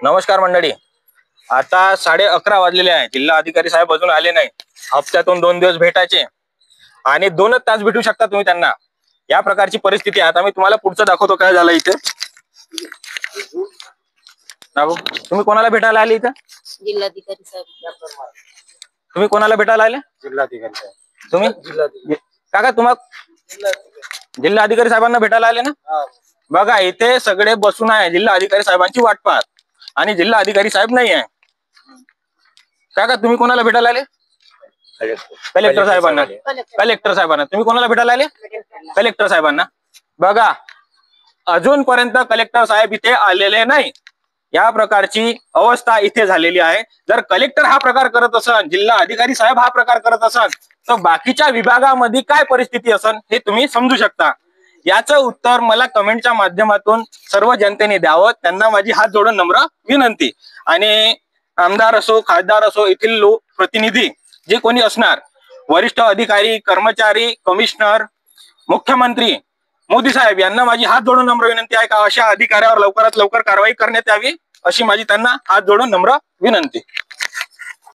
नमस्कार मंडळी, आता 11:30 वाजलेले आहे. जिल्हा अधिकारी साहेब अजून आले नाही. हप्त्यातून 2 दिवस भेटायचे आणि 2च तास भेटू शकता तुम्ही त्यांना. या प्रकारची परिस्थिती आहे. आता मी तुम्हाला पुढचं दाखवतो काय झालं इथे. तुम्ही कोणाला भेटायला आले इथं? जिल्हाधिकारी साहेब. तुम्ही कोणाला भेटायला आले? जिल्हाधिकारी साहेब. तुम्ही काका तुम्हाला जिल्हाधिकारी साहेबांना भेटायला आले ना? बघा इथे सगळे बसून आहे, जिल्हा अधिकारी साहेबांची वाट पाहत आणि जिल्हा अधिकारी साहेब नाही आहे. काका तुम्ही कोणाला भेटायला आले? कलेक्टर साहेबांना. कलेक्टर साहेबांना. तुम्ही कोणाला भेटायला आले? कलेक्टर साहेबांना. बघा अजूनपर्यंत कलेक्टर साहेब इथे आलेले नाही. या प्रकारची अवस्था इथे झालेली आहे. जर कलेक्टर हा प्रकार करत असन, जिल्हा अधिकारी साहेब हा प्रकार करत असन, तर बाकीच्या विभागामध्ये काय परिस्थिती असन हे तुम्ही समजू शकता. याचं उत्तर मला कमेंटच्या माध्यमातून सर्व जनतेने द्यावं. त्यांना माझी हात जोडून नम्र विनंती. आणि आमदार असो, खासदार असो, येथील लोक प्रतिनिधी जे कोणी असणार, वरिष्ठ अधिकारी, कर्मचारी, कमिशनर, मुख्यमंत्री, मोदी साहेब यांना माझी हात जोडून नम्र विनंती आहे का अशा अधिकाऱ्यावर लवकरात लवकर कारवाई करण्यात यावी, अशी माझी त्यांना हात जोडून नम्र विनंती.